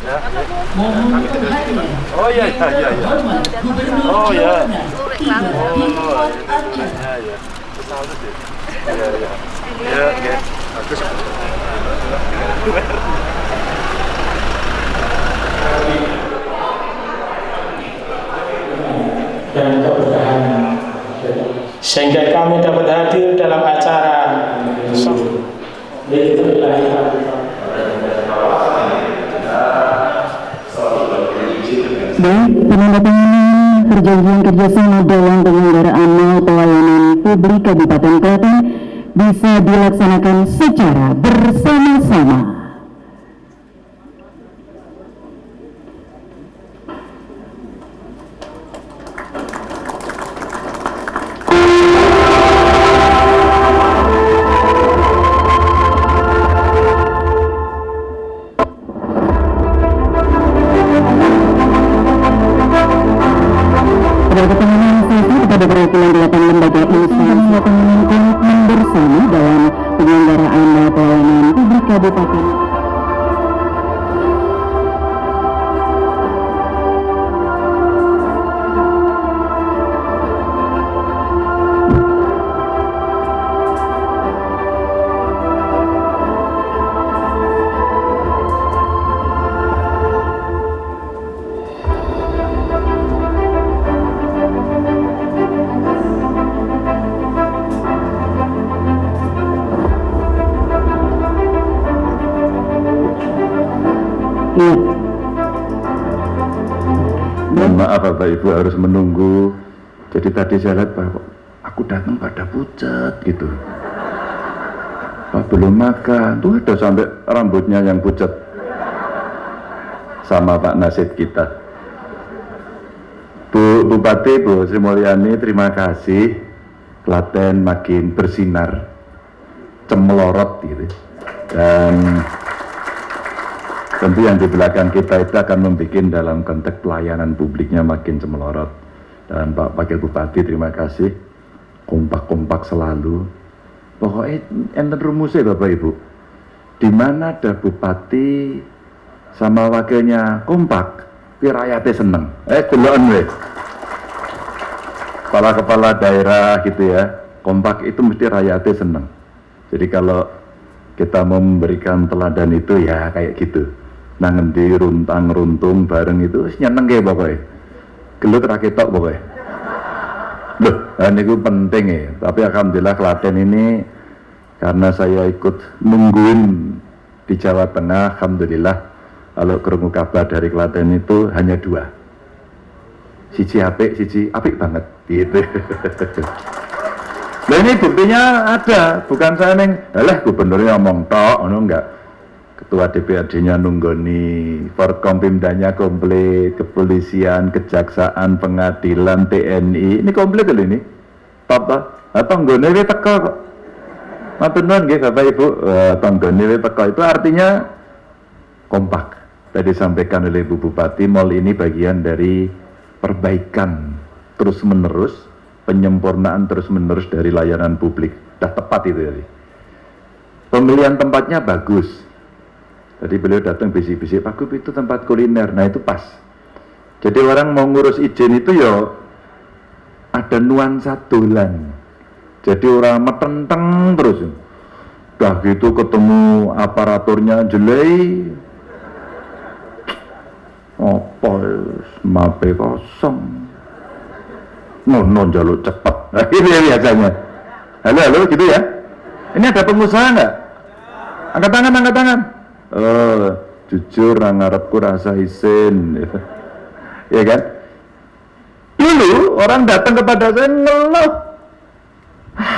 Ya. Oh iya. Oh ya. Oh ya. Tahu sih. Iya. Ya, oke. Bagus. Dan keberkahan sehingga kami dapat hadir dalam acara dan penandatanganan perjanjian kerjasama dalam penyelenggaraan mal pelayanan publik Kabupaten Klaten bisa dilaksanakan secara bersama-sama. Kepada perwakilan 8 lembaga instansi penanganan komitmen bersama dalam penyelenggaraan pelayanan publik Kabupaten. Mohon maaf Bapak Ibu harus menunggu. Jadi tadi saya lihat Pak, aku datang pada pucat gitu. Pak belum makan, tuh ada sampai rambutnya yang pucat. Sama Pak Nasid kita. Bu Bupati, Bu Sri Mulyani, terima kasih. Klaten makin bersinar, cemelorot gitu. Dan tentu yang di belakang kita itu akan membuat dalam konteks pelayanan publiknya makin cemelorot. Dan Pak Wakil Bupati terima kasih, kompak-kompak selalu. Pokoknya enten rumusnya Bapak Ibu, di mana ada bupati sama wakilnya kompak, rakyatnya seneng. Deloken weh. Kepala-kepala daerah gitu ya, kompak itu mesti rakyatnya seneng. Jadi kalau kita memberikan teladan itu ya kayak gitu. Nah ngendi runtang runtung bareng itu nyeneng kayak pokoknya. Gelut raketok pokoknya. Loh, ini itu penting ya. Tapi alhamdulillah Klaten ini karena saya ikut nungguin di Jawa Tengah, alhamdulillah kalau krungu kabar dari Klaten itu hanya 2. Siji apik banget gitu. Nah ini buktinya ada, bukan saya neng, alah gubernurnya ngomong tok, enggak. Ketua DPRD-nya nunggoni, Forkompimdanya komplit, kepolisian, kejaksaan, pengadilan, TNI, ini komplit loh ini. Top toh, atau nggone we teko kok. Matur nuwun nggih Bapak Ibu, tonggone we teko itu artinya kompak. Tadi disampaikan oleh Bu Bupati, mal ini bagian dari perbaikan terus-menerus, penyempurnaan terus-menerus dari layanan publik. Dah tepat itu tadi. Pemilihan tempatnya bagus. Tadi beliau datang bisik-bisik, Pak Gub itu tempat kuliner, nah itu pas. Jadi orang mau ngurus izin itu ya ada nuansa dolan. Jadi orang metenteng terus. Dah gitu ketemu aparaturnya jelek. Apa mape kosong. Ngono jaluk cepet. Nah, ini biasanya. Halo gitu ya. Ini ada pengusaha nggak? Angkat tangan. Oh, jujur ngarepku rasa isin. Ya kan? Dulu orang datang kepada saya ngeluh.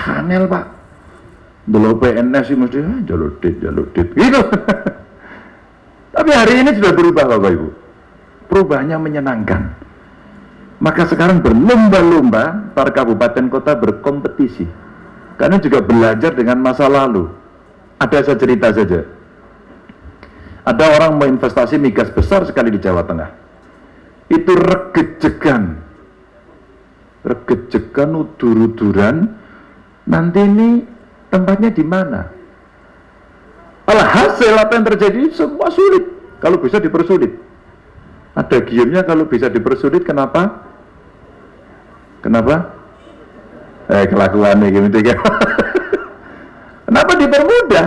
Anel Pak. Dulu PNS sih mesti jalur dit gitu. Tapi hari ini sudah berubah Bapak Ibu. Perubahannya menyenangkan. Maka sekarang berlomba-lomba para kabupaten kota berkompetisi. Karena juga belajar dengan masa lalu. Ada saya cerita saja. Ada orang mau investasi migas besar sekali di Jawa Tengah. Itu regejegan, udur-uduran. Nanti ini tempatnya di mana? Alhasil apa yang terjadi semua sulit. kalau bisa dipersulit. Ada giumnya kalau bisa dipersulit, kenapa? Kenapa? Kelakuannya gitu kan. Kenapa dipermudah?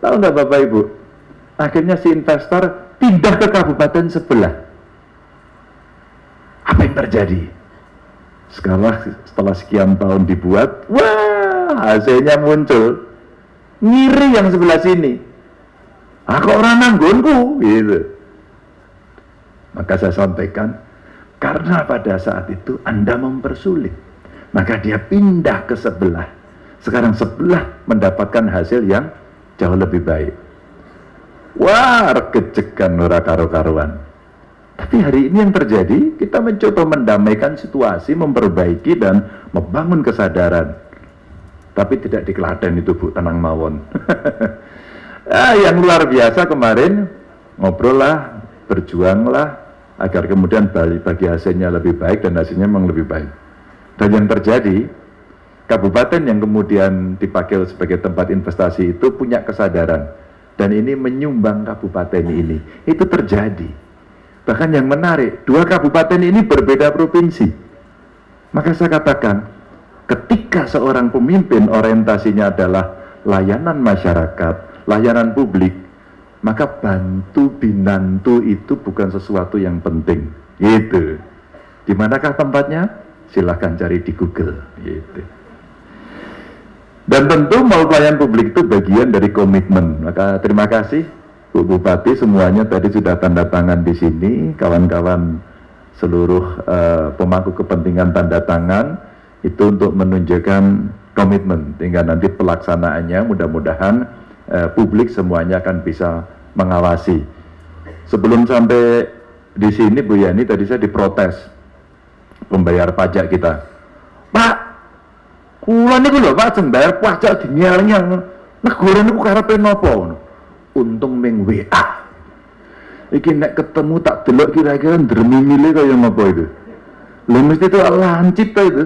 Tahu nggak Bapak Ibu? Akhirnya si investor pindah ke kabupaten sebelah. Apa yang terjadi? Setelah sekian tahun dibuat, wah, hasilnya muncul. Ngiri yang sebelah sini. Kok orang nanggonku? Gitu. Maka saya sampaikan, karena pada saat itu Anda mempersulit, maka dia pindah ke sebelah. Sekarang sebelah mendapatkan hasil yang jauh lebih baik. Wah, regejekan ora karo-karuan. Tapi hari ini yang terjadi, kita mencoba mendamaikan situasi, memperbaiki dan membangun kesadaran. Tapi tidak di Klaten itu Bu, tenang mawon. Yang luar biasa kemarin, ngobrol lah, berjuang lah, agar kemudian bagi hasilnya lebih baik, dan hasilnya memang lebih baik. Dan yang terjadi, kabupaten yang kemudian dipakai sebagai tempat investasi itu punya kesadaran, dan ini menyumbang kabupaten ini. Itu terjadi. Bahkan yang menarik, dua kabupaten ini berbeda provinsi. Maka saya katakan, ketika seorang pemimpin orientasinya adalah layanan masyarakat, layanan publik, maka bantu binantu itu bukan sesuatu yang penting. Gitu. Di manakah tempatnya? Silahkan cari di Google. Gitu. Dan tentu mau pelayan publik itu bagian dari komitmen. Maka terima kasih Bu Bupati, semuanya tadi sudah tanda tangan di sini. Kawan-kawan seluruh pemangku kepentingan tanda tangan itu untuk menunjukkan komitmen. Tinggal nanti pelaksanaannya mudah-mudahan publik semuanya akan bisa mengawasi. Sebelum sampai di sini Bu Yani, tadi saya diprotes pembayar pajak kita. Pak, kula niku lho Pak, sing bayar pajak dinyal-nyal. Negara niku karepe napa? Untung ming WA. Iki nek ketemu tak delok kira-kira ndremimile kaya ngapa itu. Lho mesti itu lancip ta itu.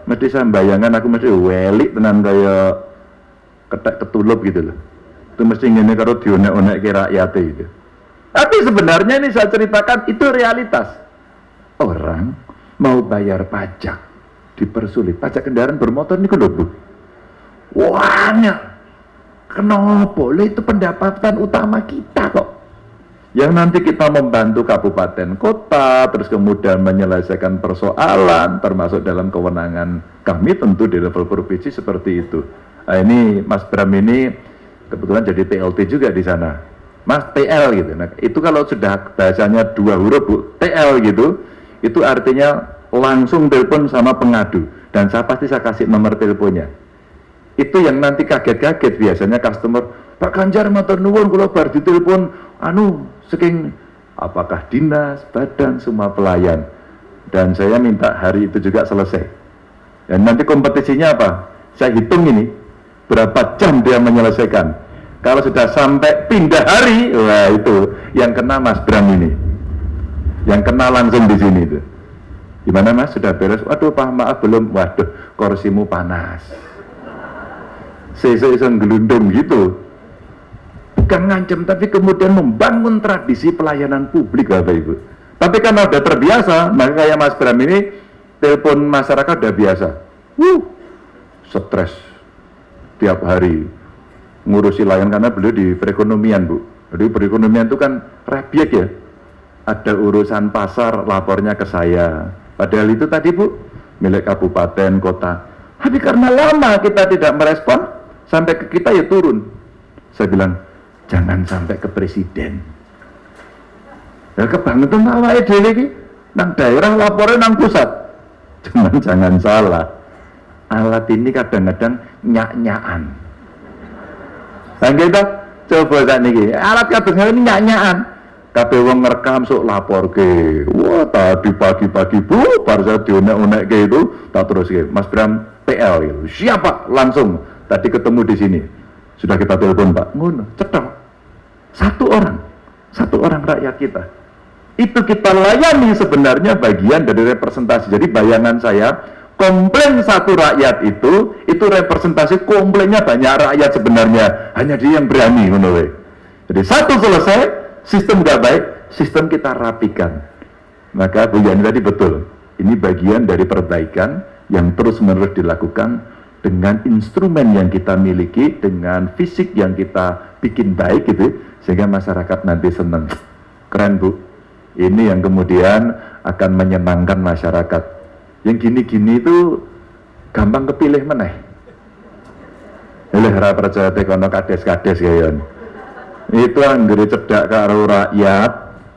Mesti saya bayangkan aku mesti welik tenan kaya ketek ketulup gitu loh. Itu mesti ngene karo dionek-onek ke rakyat itu. Tapi sebenarnya ini saya ceritakan itu realitas. Orang mau bayar pajak dipersulit. Pajak kendaraan bermotor ini lho Bu. Wah, kenapa? Itu pendapatan utama kita kok. Yang nanti kita membantu kabupaten kota, terus kemudian menyelesaikan persoalan, termasuk dalam kewenangan kami tentu di level provinsi seperti itu. Nah, ini Mas Bram ini kebetulan jadi TLT juga di sana. Mas TL gitu. Nah, itu kalau sudah bahasanya 2 huruf Bu, TL gitu, itu artinya langsung telepon sama pengadu. Dan saya pasti saya kasih nomor teleponnya. Itu yang nanti kaget-kaget biasanya customer, Pak Ganjar matur nuwun kula bar ditelepon saking apakah dinas, badan, semua pelayan. Dan saya minta hari itu juga selesai. Dan nanti kompetisinya apa? Saya hitung ini berapa jam dia menyelesaikan. Kalau sudah sampai pindah hari, wah itu yang kena Mas Bram ini. Yang kena langsung di sini itu. Gimana Mas, sudah beres? Waduh Pak, maaf belum. Waduh, kursimu panas. Sesuk-sesuk gelundung gitu. Bukan ngancem, tapi kemudian membangun tradisi pelayanan publik Bapak Ibu. Tapi karena udah terbiasa, maka kayak Mas Bram ini telepon masyarakat udah biasa. Stres tiap hari ngurusi layan karena beliau di perekonomian Bu. Jadi perekonomian itu kan rabiek ya. Ada urusan pasar lapornya ke saya. Padahal itu tadi Bu milik kabupaten kota. Tapi karena lama kita tidak merespon, sampai ke kita ya turun. Saya bilang jangan sampai ke presiden. Ya kebangetan awake dhewe iki nang daerah lapornya nang pusat. Jangan salah. Alat ini kadang-kadang nyak-nyakan. Nah kita coba saat ini, alat kadang ini nyak-nyakan. Kabeh wong ngerekam sok laporke. Wah tadi pagi-pagi Bu, baru saya dionek-onek ke itu, tak terus ke Mas Bram PL gitu. Siapa? Langsung. Tadi ketemu di sini. Sudah kita telepon Pak. Ngono, cetok. Satu orang rakyat kita. Itu kita layani sebenarnya bagian dari representasi. Jadi bayangan saya, komplain satu rakyat itu representasi komplainnya banyak rakyat sebenarnya. Hanya dia yang berani, menurut. Jadi satu selesai, sistem nggak baik, sistem kita rapikan. Maka Bu Yani tadi betul, ini bagian dari perbaikan yang terus-menerus dilakukan dengan instrumen yang kita miliki, dengan fisik yang kita bikin baik gitu, sehingga masyarakat nanti senang. Keren Bu, ini yang kemudian akan menyenangkan masyarakat. Yang gini-gini itu gampang kepilih meneh. Oleh harap percaya tekono kades-kades kayak itu anggere cedak karo rakyat,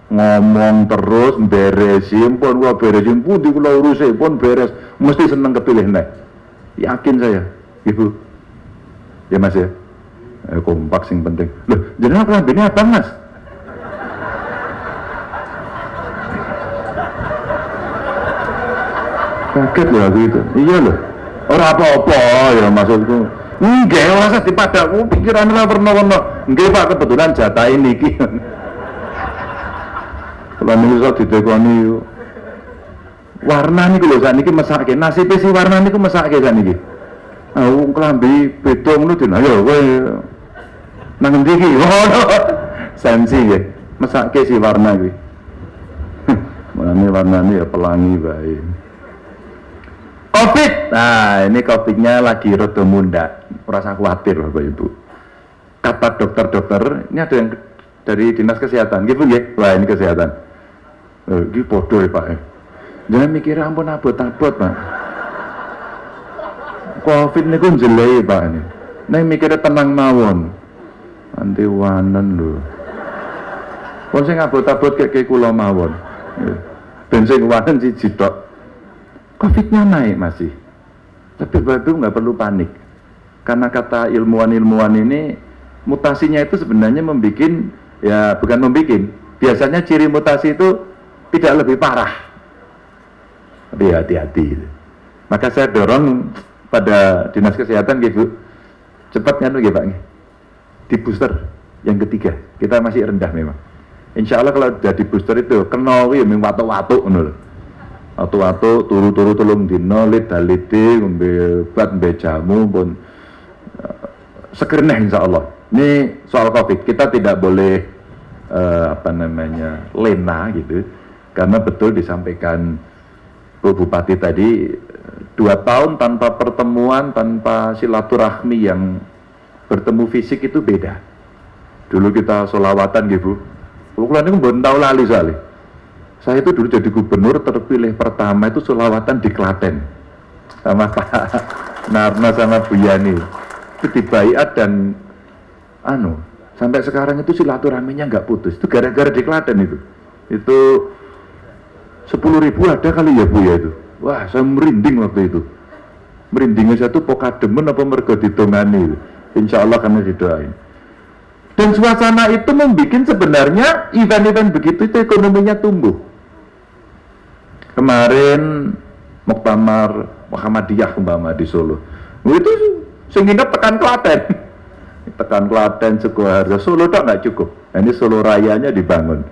ngomong terus beresin pun gua beresin putih kula urusin pun beres, mesti seneng kepilih nek. Yakin saya, Ibu. Ya Mas ya. Kompak sing penting. Loh, jenengan kelambine apa Mas? Kaget loh aku itu. Iya loh. Ora apa-apa ya maksudku. Nggih, ora di padaku pikiran ora pernah-pernah. Nggih Pak, kebetulan jatah ini iki. Kalau niku didekoni yo. Warna niku lho sakniki mesake. Nasibe si warna niku mesake sakniki. Wong klambi beda ngono den. Ayo kowe nang endi iki? Ngono. Sensi nggih. Mesake si warna kuwi. Warnane ya pelangi bae. Covid. Nah, ini Covid-nya lagi rada munda. Merasa khawatir Bapak Ibu. Kata dokter-dokter, ini ada yang dari Dinas Kesehatan, gitu ya? Wah, ini kesehatan. Ini bodoh ya Pak. Jangan mikir ampun abot-abot Pak. Covid ini kan jelek Pak ini. Nah, mikirnya tenang mawon. Nanti wanen lho. Kok sing abot-abot kayak kula mawon. Ben sing wanen siji tok. Covid-nya naik masih. Tapi Bapak Ibu nggak perlu panik. Karena kata ilmuwan-ilmuwan ini, mutasinya itu sebenarnya bukan membikin. Biasanya ciri mutasi itu tidak lebih parah. Tapi hati-hati. Maka saya dorong pada Dinas Kesehatan gitu, cepatnya tuh Pak, di booster yang ketiga. Kita masih rendah memang. Insya Allah kalau sudah di booster itu, kenal ya watu-watu menurut. Watu-watu turu-turu tulung dino lid-dalide ngombe obat ngombe jamu pun seger insya Allah. Ini soal Covid, kita tidak boleh lena gitu, karena betul disampaikan Bu Bupati tadi, 2 tahun tanpa pertemuan, tanpa silaturahmi yang bertemu fisik itu beda. Dulu kita sholawatan gitu, kalau ini belum tahu lali soalnya. Saya itu dulu jadi gubernur terpilih pertama itu sholawatan di Klaten sama Pak Narna sama Bu Yani. Itu dibaiat dan sampai sekarang itu silaturahminya nggak putus. Itu gara-gara di Klaten itu 10.000 ada kali ya Bu ya itu. Wah, saya merinding waktu itu. Merindingnya saya tuh pokademen apa mergo ditongani. Insya Allah kami didoain. Dan suasana itu membuat sebenarnya event-event begitu itu ekonominya tumbuh. Kemarin Muktamar Muhammadiyah umpama di Solo. Itu sing nginep tekan Klaten. Tekan Klaten, Sukoharjo, Solo tak nggak cukup. Nah, ini Solo Rayanya dibangun.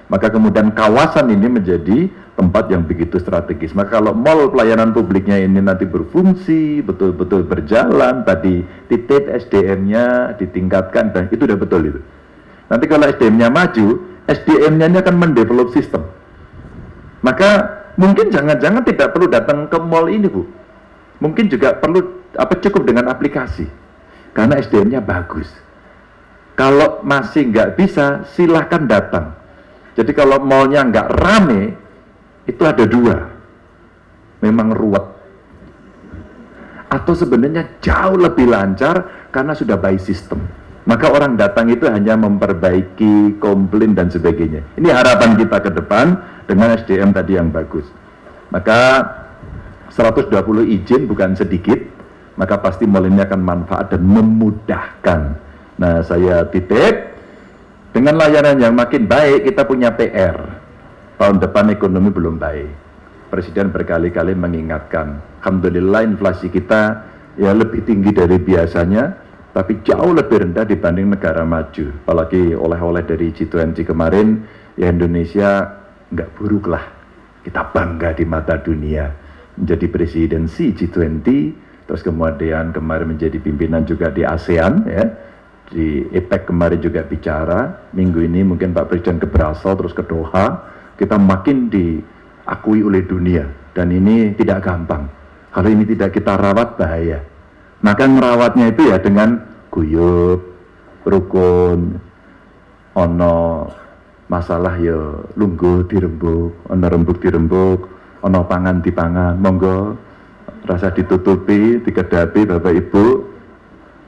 Maka kemudian kawasan ini menjadi tempat yang begitu strategis. Maka kalau mall pelayanan publiknya ini nanti berfungsi, betul-betul berjalan, tadi titik SDM-nya ditingkatkan, dan itu udah betul itu. Nanti kalau SDM-nya maju, SDM-nya ini akan mendevelop sistem. Maka mungkin jangan-jangan tidak perlu datang ke mall ini Bu. Mungkin juga perlu cukup dengan aplikasi. Karena SDM-nya bagus. Kalau masih nggak bisa, silahkan datang. Jadi kalau mallnya nggak rame, itu ada 2. Memang ruwet. Atau sebenarnya jauh lebih lancar karena sudah by system. Maka orang datang itu hanya memperbaiki, komplain dan sebagainya. Ini harapan kita ke depan dengan SDM tadi yang bagus. Maka 120 izin bukan sedikit, maka pasti mall ini akan manfaat dan memudahkan. Nah, saya titip, dengan layanan yang makin baik, kita punya PR. Tahun depan ekonomi belum baik. Presiden berkali-kali mengingatkan, alhamdulillah inflasi kita ya lebih tinggi dari biasanya, tapi jauh lebih rendah dibanding negara maju. Apalagi oleh-oleh dari G20 kemarin, ya Indonesia nggak buruk lah. Kita bangga di mata dunia. Menjadi presidensi G20, terus kemudian kemarin menjadi pimpinan juga di ASEAN, ya. di APEC kemarin juga bicara, minggu ini mungkin Pak Presiden ke Brussels terus ke Doha, kita makin diakui oleh dunia, dan ini tidak gampang. Kalau ini tidak kita rawat bahaya. Maka merawatnya itu ya dengan guyub, rukun, ono masalah ya lungguh dirembuk, ono rembuk dirembuk, ono pangan dipangan, monggo rasa ditutupi, dikedapi Bapak Ibu.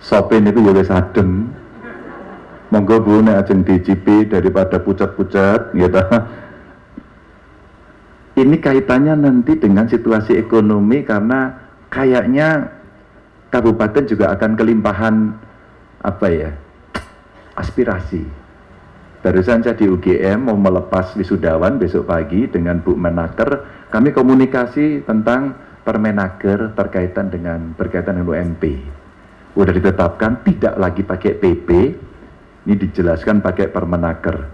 Sopin itu ya wis adem. Monggo Bu nek ajeng dicipi daripada pucat-pucat gitu. Ini kaitannya nanti dengan situasi ekonomi, karena kayaknya kabupaten juga akan kelimpahan aspirasi. Barusan saya di UGM mau melepas wisudawan besok pagi dengan Bu Menaker, kami komunikasi tentang Permenaker berkaitan dengan UMP. Udah ditetapkan tidak lagi pakai PP, ini dijelaskan pakai Permenaker.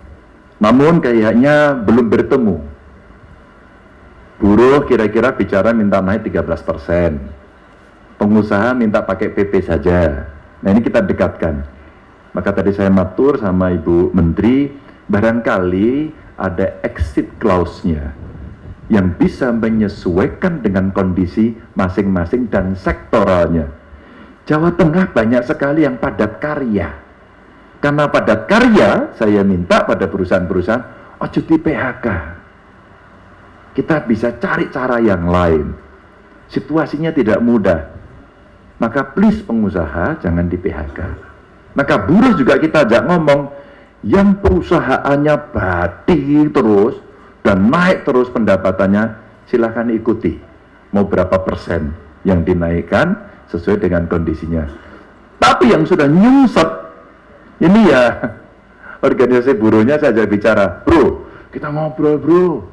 Namun kayaknya belum bertemu. Buruh kira-kira bicara minta naik 13%. Pengusaha minta pakai PP saja. Nah ini kita dekatkan. Maka tadi saya matur sama Ibu Menteri, barangkali ada exit clause-nya yang bisa menyesuaikan dengan kondisi masing-masing dan sektoralnya. Jawa Tengah banyak sekali yang padat karya. Karena padat karya, saya minta pada perusahaan-perusahaan, ojo di PHK. Kita bisa cari cara yang lain. Situasinya tidak mudah. Maka please pengusaha jangan di PHK. Maka buruh juga kita ajak ngomong, yang perusahaannya bati terus dan naik terus pendapatannya, silahkan ikuti. Mau berapa persen yang dinaikkan sesuai dengan kondisinya. Tapi yang sudah nyungsep, ini ya organisasi buruhnya saja bicara, bro, kita ngobrol bro,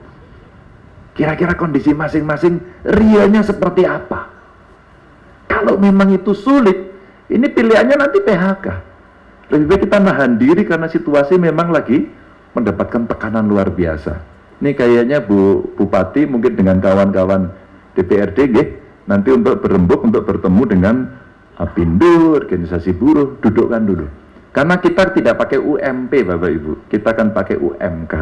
kira-kira kondisi masing-masing rianya seperti apa. Kalau memang itu sulit, ini pilihannya nanti PHK. Lebih baik kita nahan diri karena situasi memang lagi mendapatkan tekanan luar biasa. Ini kayaknya Bu Bupati mungkin dengan kawan-kawan DPRD nanti untuk berembuk, untuk bertemu dengan Apindo, organisasi buruh, dudukkan dulu. Karena kita tidak pakai UMP Bapak Ibu, kita akan pakai UMK.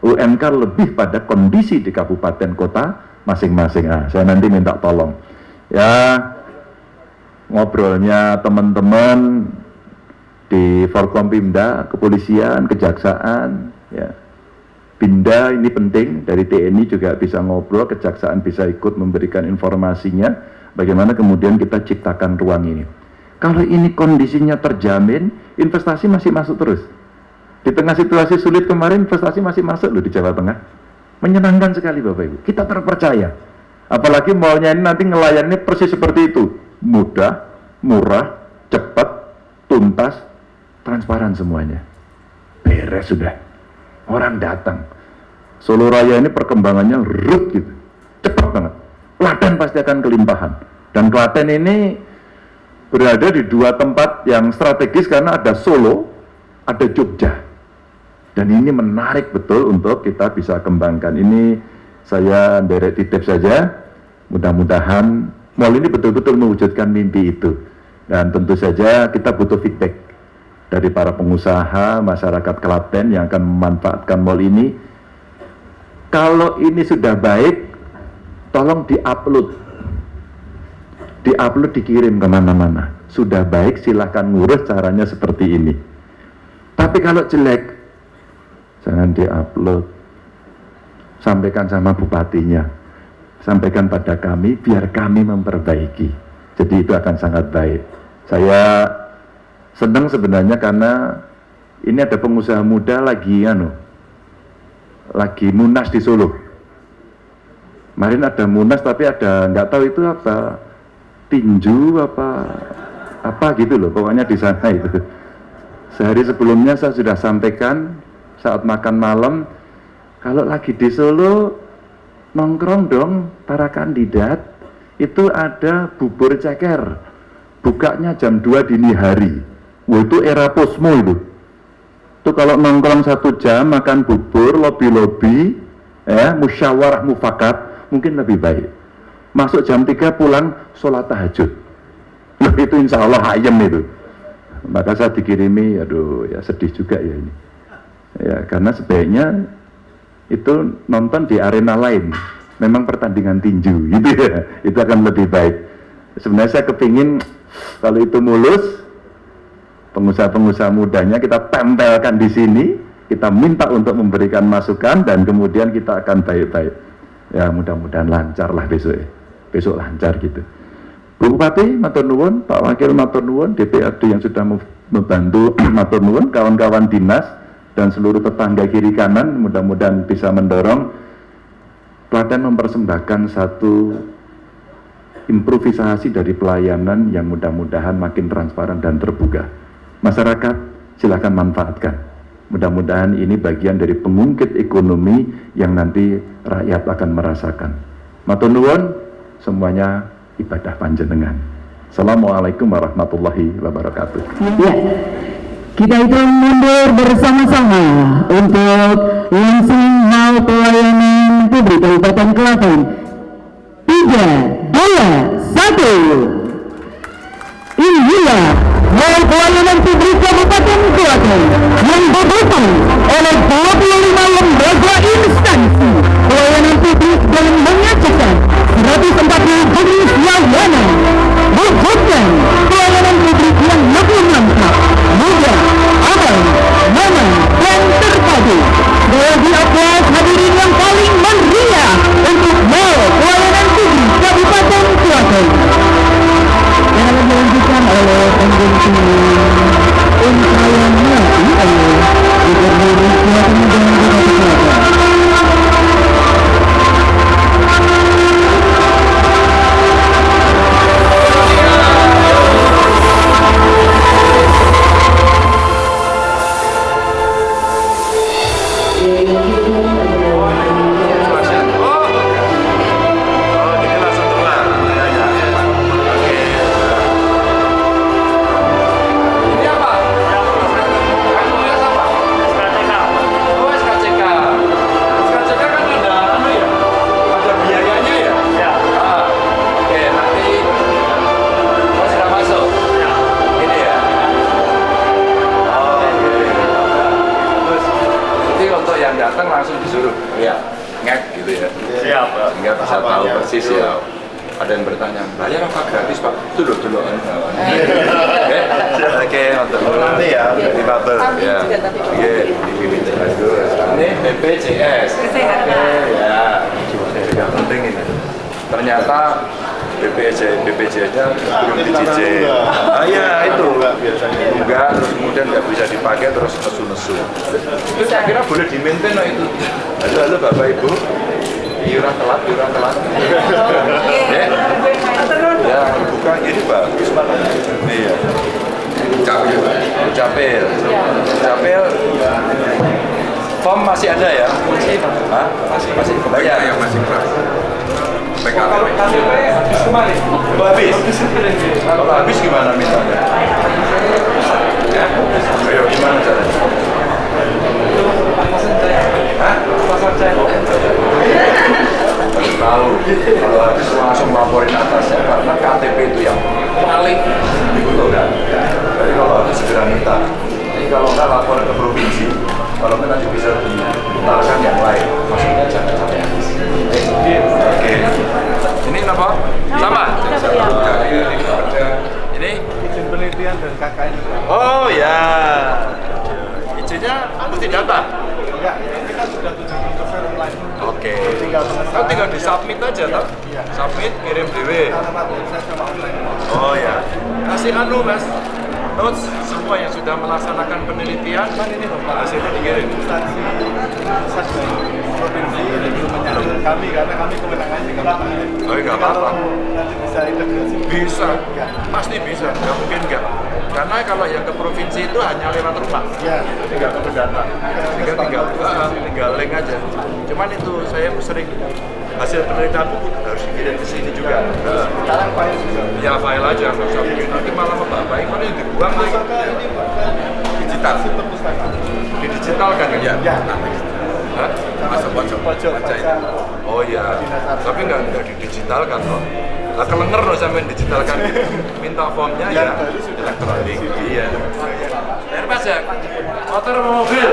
UMK lebih pada kondisi di kabupaten kota masing-masing. Saya nanti minta tolong. Ya, ngobrolnya teman-teman di Forkompimda, kepolisian, kejaksaan, ya. Pinda ini penting, dari TNI juga bisa ngobrol, kejaksaan bisa ikut memberikan informasinya, bagaimana kemudian kita ciptakan ruang ini. Kalau ini kondisinya terjamin, investasi masih masuk terus. Di tengah situasi sulit kemarin, investasi masih masuk loh di Jawa Tengah. Menyenangkan sekali Bapak Ibu, kita terpercaya. Apalagi maunya ini nanti ngelayannya persis seperti itu. Mudah, murah, cepat, tuntas, transparan semuanya. Beres sudah. Orang datang. Solo Raya ini perkembangannya rut gitu, cepat banget. Klaten pasti akan kelimpahan. Dan Klaten ini berada di dua tempat yang strategis karena ada Solo, ada Jogja. Dan ini menarik betul untuk kita bisa kembangkan. Ini saya derek titip saja. Mudah-mudahan mall ini betul-betul mewujudkan mimpi itu. Dan tentu saja kita butuh feedback dari para pengusaha, masyarakat Klaten yang akan memanfaatkan mall ini. Kalau ini sudah baik, tolong di-upload, dikirim kemana-mana. Sudah baik, silahkan ngurus caranya seperti ini. Tapi kalau jelek, jangan di-upload. Sampaikan sama bupatinya, sampaikan pada kami, biar kami memperbaiki. Jadi itu akan sangat baik. Saya senang sebenarnya karena ini ada pengusaha muda lagi munas di Solo. Kemarin ada munas tapi ada nggak tahu itu apa, tinju apa gitu loh, pokoknya di sana itu. Sehari sebelumnya saya sudah sampaikan saat makan malam, kalau lagi di Solo nongkrong dong para kandidat, itu ada bubur ceker, bukanya jam 2 dini hari. Wah, itu era posmo itu. Itu kalau nongkrong 1 jam, makan bubur, lobi-lobi, musyawarah mufakat, mungkin lebih baik. Masuk jam 3 pulang, sholat tahajud. Loh, itu insya Allah ayam itu. Maka saya dikirimi, aduh ya sedih juga ya ini. Ya karena sebaiknya itu nonton di arena lain. Memang pertandingan tinju gitu ya. Itu akan lebih baik. Sebenarnya saya kepingin kalau itu mulus, pengusaha-pengusaha mudanya kita tempelkan di sini, kita minta untuk memberikan masukan dan kemudian kita akan baik-baik. Ya mudah-mudahan lancar lah besok ya. Besok lancar gitu. Bu Bupati, matur nuwun, Pak Wakil matur nuwun, DPRD yang sudah membantu matur nuwun, kawan-kawan dinas dan seluruh tetangga kiri kanan mudah-mudahan bisa mendorong Klaten mempersembahkan satu improvisasi dari pelayanan yang mudah-mudahan makin transparan dan terbuka. Masyarakat silakan manfaatkan. Mudah-mudahan ini bagian dari pengungkit ekonomi yang nanti rakyat akan merasakan. Matur nuwun, semuanya ibadah panjenengan. Assalamualaikum warahmatullahi wabarakatuh. Ya, kita hitung mundur bersama-sama untuk langsung hal pelayanan publik Kabupaten Klaten. 3, 2, 1. Inilah hal pelayanan publik Kabupaten Klaten yang didukung oleh 25 lembaga instansi pelayanan publik dan menyajikan 140 jenis layanan, wujudkan pelayanan publik yang lebih lengkap, mudah, aman, nyaman, dan terpadu. Bagi aplaus hadirin yang paling meriah untuk Mall Pelayanan Publik Kabupaten Klaten. Yang akan dilanjutkan oleh pengganti untayannya oleh Gubernur Klaten dan Bupati Klaten. Langsung disuruh ngek gitu ya. Siap, sehingga bisa tahu persis ya. Ada yang bertanya, bayar apa gratis Pak? Dulu. Oke, untuk nanti ya, di matur ya. Ini BPJS. Ya, juga penting ini. Ternyata BPJS-nya belum dicicil. Ya itu enggak, terus kemudian nggak bisa dipakai terus nesu-nesu. Itu saya kira boleh di-maintain itu. Halo Bapak Ibu, iuran telat. Ya, buka gini bagus mana? Iya. Capil. Form masih ada ya? Masih kebayar yang masih keras. Kalau KTP habis kemarin? Kalau habis gimana mintanya? Ya? Ayo gimana caranya? Harus tahu. Kalau habis langsung laporin atasnya karena KTP itu yang paling dibutuhkan. Jadi kalau habis segera minta. Ini kalau nggak lapor ke provinsi, kalau nggak nanti bisa diutarkan yang lain. Maksudnya jangan sampai habis. Oke. Ini apa? Sama? Ini? Izin penelitian dan KKN. Oh ya. Izinnya mesti data? Enggak, ini kan sudah 70% online. Oke. Tinggal di submit aja toh? Iya. Submit, kirim DW. Oh ya. Kasih Mas. Notes semua yang sudah melaksanakan penelitian hasilnya dikirim. Instansi provinsi belum menyalurkan kami karena kami kewenangannya nggak apa-apa. Oh nggak apa-apa. Nanti bisa integrasi. Bisa, pasti bisa. Nggak mungkin nggak. Karena kalau yang ke provinsi itu hanya lewat rumah. Iya. Tinggal ke data. Tinggal link aja. Cuman itu saya sering hasil penelitian harus dikirim ke sini juga. Sekarang file juga. Ya file aja, nggak usah bikin nanti malah baik mana yang dibuang lagi. Digital. Didigitalkan ya? Ya. Hah? Masa pojok baca itu. Oh iya. Tapi nggak didigitalkan loh. Lah kelenger loh sampai digitalkan. Minta formnya ya elektronik. Iya. Bayar pajak. Motor apa mobil?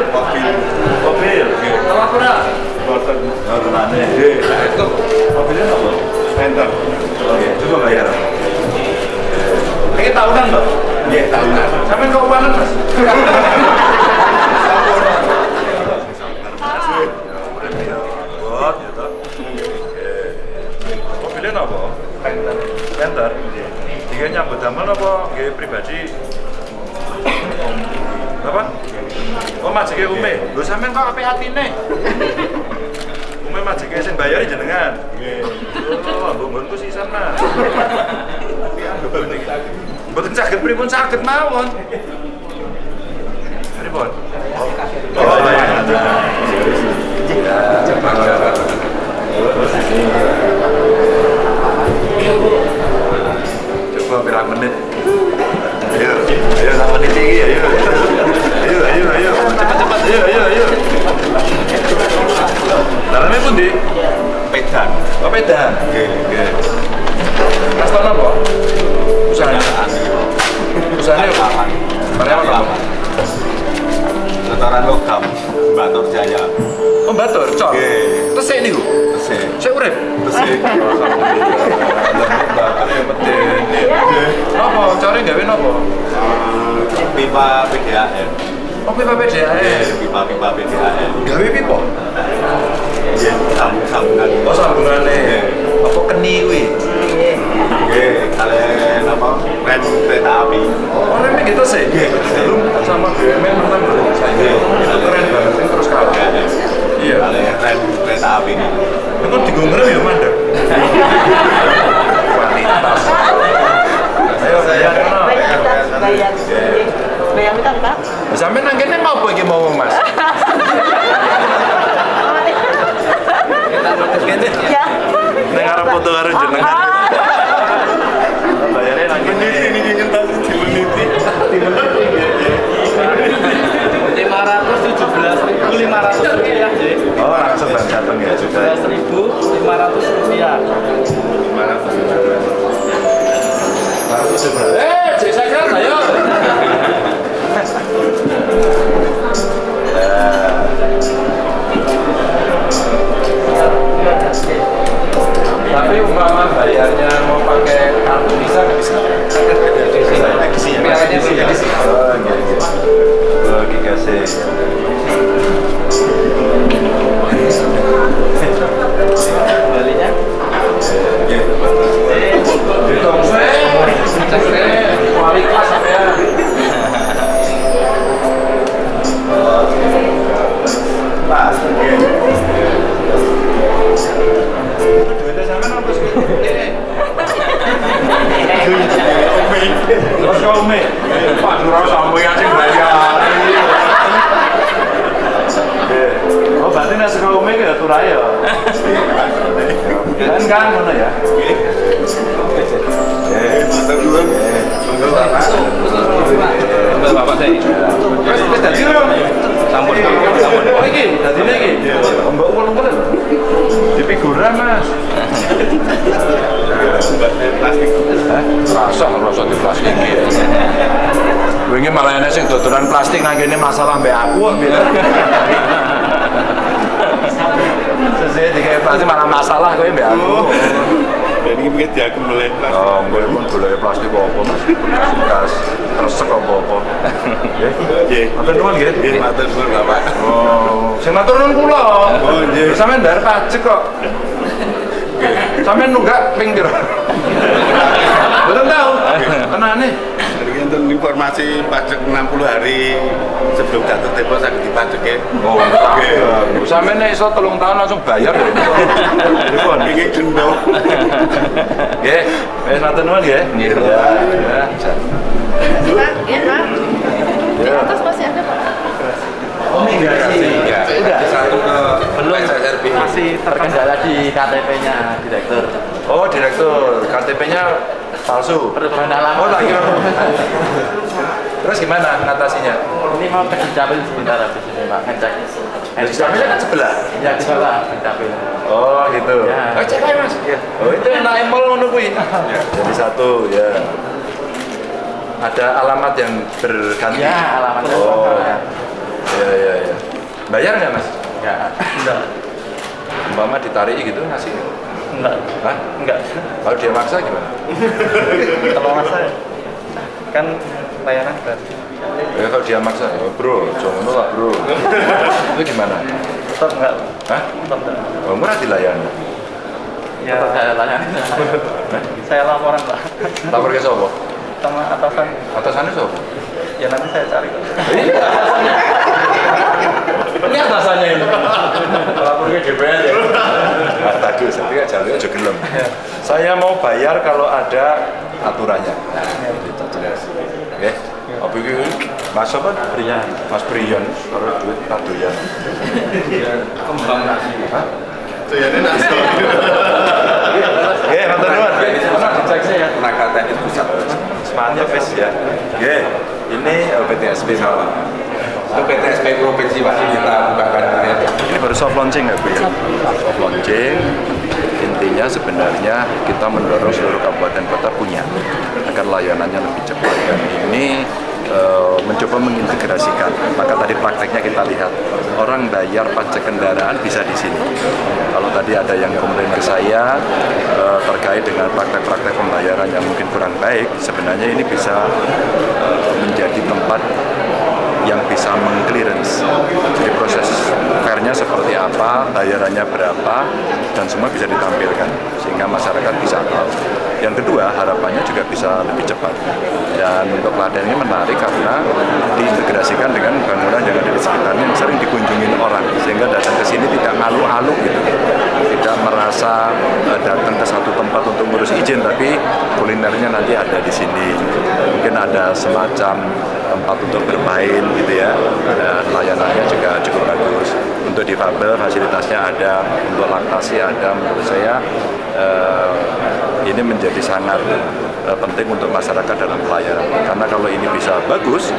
Mobil. Telat ora? Boten. Itu mobilnya apa? Enter. Oke, coba bayar. Ini tahunan loh? Iya, tahunan. Sampai keuangan mas? Buat, gitu. Mobilnya apa? Panther. Jika nyambut damel apa? Gaya pribadi? Apa? Oh majike Ume. Lho sampean kok apik atine? Ume majike sing bayari jenengan. Nggih. Oh, mbok-mbokku sisan Mas. Mboten saged pripun saged mawon. Pripun? Oh, coba berapa menit? Ayo, tak menit lagi, ayo. Ayo, cepat, ayo. Dalamnya pun di Pedan. Oh, Pedan. Oke. Mas tahun apa? Usahanya apa? Karyawan apa? Setoran logam, Batur Jaya. Oh, Batur, cor. Tesik niku. Tesik. Saya urip. Tesik. Batur yang penting. Apa? Core gawe napa? Pipa PDAM. Oh, pipa PDAM. Pipa PDAM. Gawe pipa? Iya, sambungan. Oh, sambungane. Apa keni kuwi? Nggih, kalian apa? Rem kereta api. Oh, remnya gitu sih? Belum sama BUMN tentang saya. Itu keren banget, yang terus kalah. Iya. Kalian rem kereta api ini. Itu digongger ya, Manda? Kualitas. Ayo, bayar. Bayar kita Pak. Sampai nangkene mau apa iki mau Mas? Ya. Ning arep foto karo jenengan. Bayarnya nang kene. Ini ngentas di meniti. 517.500 rupiah, Jay. Oh, langsung Bang Jateng ya juga. 17.500 rupiah. 517. Cek saya kan ayo. Tapi umpama bayarnya mau pakai kartu bisa nggak bisa? Biayanya bisa. Oh, gitu. Lagi kasih. Balinya? Hitung kualitas ya. Pas. Duitnya sampe apa sih? Terus kau me, Pak Durau sampai aja bayar. Oh berarti nasi kau me ke Turaya? Kan mana ya? Bapak saya. Wes dadi lho. Sampun. Oh iki, dadine iki. Mbok ulung-ulung. Di figura, Mas. Plastik. Rasa di plastik iki. Wingi malah enek sing dodolan plastik nang kene masalah mbek aku kok bilang. Sesuk dikae plastik malah masalah kowe mbek aku. Ini mungkin dia kembali. Oh, gue pun boleh plastik apa Mas? Bekas resek apa? Nggih. Matur nuwun nggih. Nggih, matur nuwun Bapak. Oh, sing matur nuwun kula. Oh, nggih. Sampeyan bayar pajak kok. Sampeyan nunggak ping pira? Mboten tahu. Tenane. Jadi untuk informasi pajak 60 hari sebelum jatuh tempo saya dipajak. Oh, sampeyan nek iso 3 tahun langsung bayar ya. Pripun? Ini denda. Nggih, wis matur nuwun nggih. Nggih. Ya. Pak, ya Pak. Di atas masih ada Pak. Oh, migrasi. Udah. Satu ke belum masih terkendala di KTP-nya direktur. Oh, direktur. KTP-nya palsu. Perlu pendalaman. Oh, tak kira. Terus gimana ngatasinya? Ini mau ke Dukcapil sebentar habis ini Pak, ngecek. Dukcapilnya kan sebelah. Ya di bawah Dukcapil. Oh gitu. Ya. Cek aja mas. Iya. Oh itu enak emol ngono kuwi. Jadi satu ya. Ada alamat yang berganti. Ya, alamatnya. Oh. Ya. Bayar nggak mas? Enggak. Umpama ditarik gitu ngasih. Enggak. Hah? Enggak. Kalau dia maksa gimana? Kalau masa kan layanan gratis. Ya kalau dia maksa, oh, bro, jangan lah bro. Itu gimana? Tetap enggak. Hah? Tetap enggak. Oh, murah dilayani. Ya, saya layanin. Saya laporan, Pak. Lapor ke siapa? Sama atasan. Atasannya siapa? Ya nanti saya cari. Iya. Ini atasannya ini. Lapor ke DPR ya. Nah, bagus, tapi kan jalurnya juga gelem. Saya mau bayar kalau ada aturannya. Nah, itu jelas. Oke. Apa itu? Mas apa? Brian. Mas Brian, kalau duit tak doyan. Kembang nasi. Hah? Doyannya nasi. Oke, nonton nuwun. Cek saya. Tenaga teknis pusat. Mantap wis ya. Oke, ini PTSP sama. Itu PTSP provinsi Pak, kita bukakan ya. Ini baru soft launching nggak Bu ya? Soft launching. Intinya sebenarnya kita mendorong seluruh kabupaten kota punya agar layanannya lebih cepat. Dan ini mencoba mengintegrasikan. Maka tadi prakteknya kita lihat orang bayar pajak kendaraan bisa di sini. Kalau tadi ada yang komplain ke saya terkait dengan praktek-praktek pembayaran yang mungkin kurang baik, sebenarnya ini bisa menjadi tempat yang bisa meng-clearance. Jadi proses fairnya seperti apa, bayarannya berapa, dan semua bisa ditampilkan sehingga masyarakat bisa tahu. Yang kedua, harapannya juga bisa lebih cepat. Dan untuk Klaten ini menarik karena diintegrasikan dengan bangunan yang ada di sekitarnya yang sering dikunjungin orang, sehingga datang ke sini tidak malu-malu gitu. Tidak merasa datang ke satu tempat untuk ngurus izin, tapi kulinernya nanti ada di sini. Mungkin ada semacam tempat untuk bermain gitu ya, dan layanannya juga cukup bagus. Untuk difabel fasilitasnya ada, untuk laktasi ada. Menurut saya ini menjadi sangat penting untuk masyarakat dalam pelayanan, karena kalau ini bisa bagus,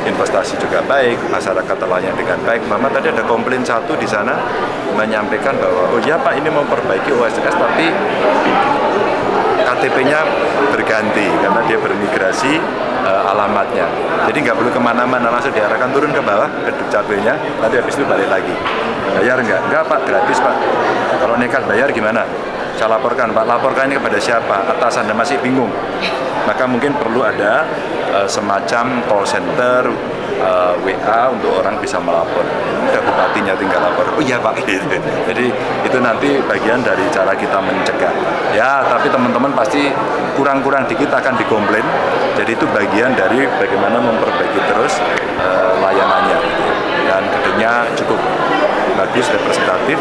investasi juga baik, masyarakat terlayani dengan baik. Mama tadi ada komplain satu di sana menyampaikan bahwa oh ya Pak, ini mau perbaiki OSS tapi KTP-nya berganti karena dia bermigrasi alamatnya. Jadi nggak perlu kemana-mana, langsung diarahkan turun ke bawah ke dukcapilnya, nanti habis itu balik lagi. Bayar nggak? Nggak Pak, gratis Pak. Kalau nekat bayar gimana? Saya laporkan Pak, laporkan ini kepada siapa? Atasan, dan masih bingung. Maka mungkin perlu ada semacam call center, WA untuk orang bisa melapor. Udah bupatinya tinggal lapor. Oh iya Pak, gitu. Jadi itu nanti bagian dari cara kita mencegah. Ya, tapi teman-teman pasti kurang-kurang dikit akan dikomplain. Jadi itu bagian dari bagaimana memperbaiki terus layanannya. Dan gedungnya cukup bagus, representatif.